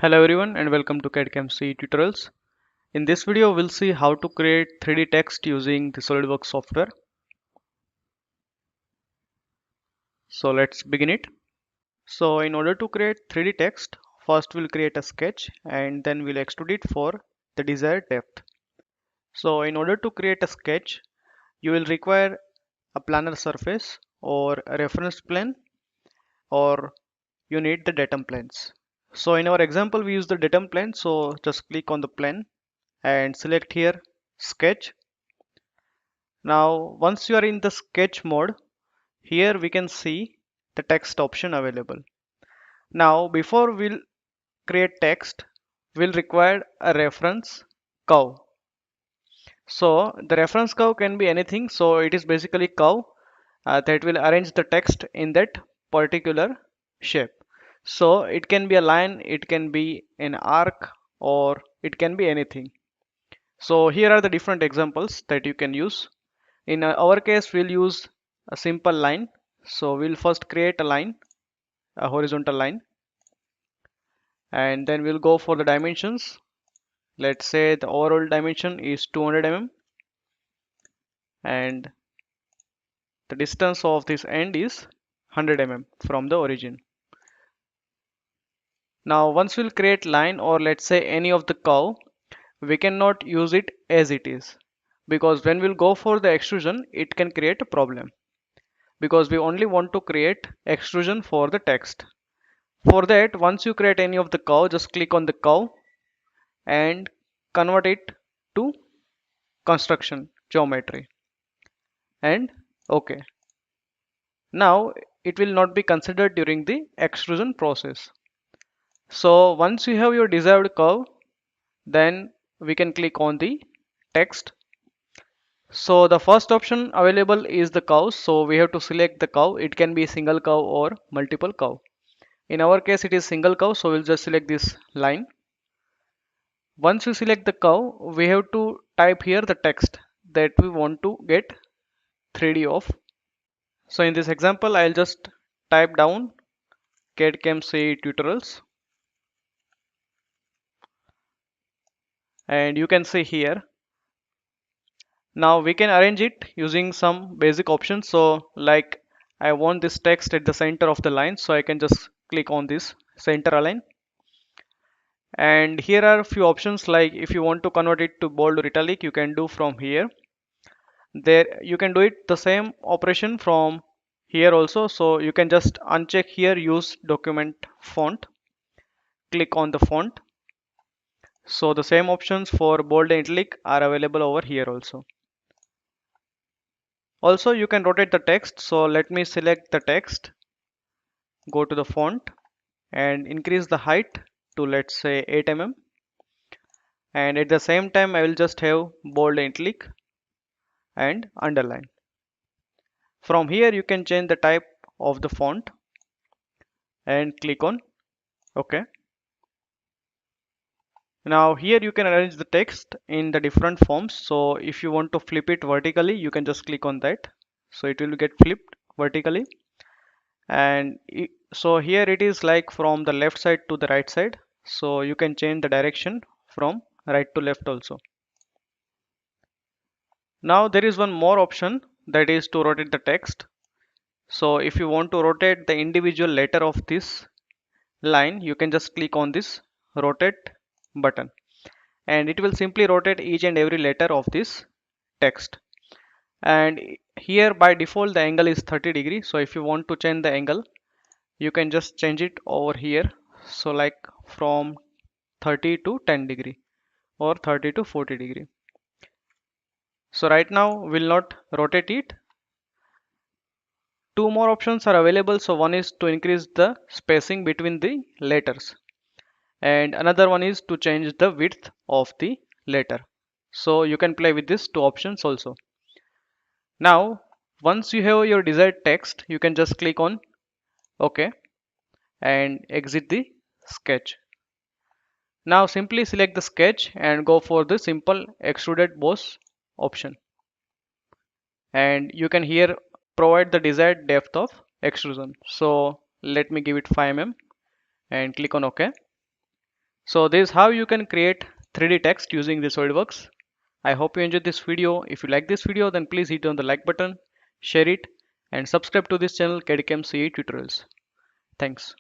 Hello everyone and welcome to CAD/CAM tutorials. In this video we'll see how to create 3D text using the Solidworks software. So let's begin it. So in order to create 3D text, first we'll create a sketch and then we'll extrude it for the desired depth. So in order to create a sketch, you will require a planar surface or a reference plane, or you need the datum planes. So in our example we use the datum plane, so just click on the plane and select here sketch. Now once you are in the sketch mode, here we can see the text option available. Now before we'll create text, we'll require a reference curve. So the reference curve can be anything, so it is basically curve that will arrange the text in that particular shape. So it can be a line, it can be an arc, or it can be anything. So here are the different examples that you can use. In our case, we'll use a simple line. So we'll first create a line, a horizontal line, and then we'll go for the dimensions. Let's say the overall dimension is 200 mm and the distance of this end is 100 mm from the origin. Now once we'll create line, or let's say any of the curve, we cannot use it as it is, because when we'll go for the extrusion it can create a problem, because we only want to create extrusion for the text. For that, once you create any of the curve, just click on the curve and convert it to construction geometry and OK. Now it will not be considered during the extrusion process. So once you have your desired curve, then we can click on the text. So the first option available is the curve, so we have to select the curve. It can be single curve or multiple curve. In our case it is single curve, so we'll just select this line. Once we select the curve, we have to type here the text that we want to get 3D of. So in this example, I'll just type down CAD/CAM tutorials, and you can see here. Now we can arrange it using some basic options. So like I want this text at the center of the line, so I can just click on this center align. And here are a few options, like if you want to convert it to bold or italic, you can do from here. There you can do it the same operation from here also, so you can just uncheck here use document font, click on the font. So the same options for bold and italic are available over here also. Also you can rotate the text, so let me select the text, go to the font and increase the height to, let's say, 8 mm, and at the same time I will just have bold and italic and underline. From here you can change the type of the font and click on OK. Now here you can arrange the text in the different forms. So if you want to flip it vertically, you can just click on that, so it will get flipped vertically. And so here it is like from the left side to the right side, so you can change the direction from right to left also. Now there is one more option, that is to rotate the text. So if you want to rotate the individual letter of this line, you can just click on this rotate button, and it will simply rotate each and every letter of this text. And here by default the angle is 30 degree, so if you want to change the angle, you can just change it over here, so like from 30 to 10 degree or 30 to 40 degree. So right now we'll not rotate it. Two more options are available. So one is to increase the spacing between the letters, and another one is to change the width of the letter. So you can play with these two options also. Now once you have your desired text, you can just click on OK and exit the sketch. Now simply select the sketch and go for the simple extruded boss option, and you can here provide the desired depth of extrusion. So let me give it 5 mm and click on OK. So this is how you can create 3D text using the Solidworks. I hope you enjoyed this video. If you like this video, then please hit on the like button, share it, and subscribe to this channel, CAD CAM CE tutorials. Thanks.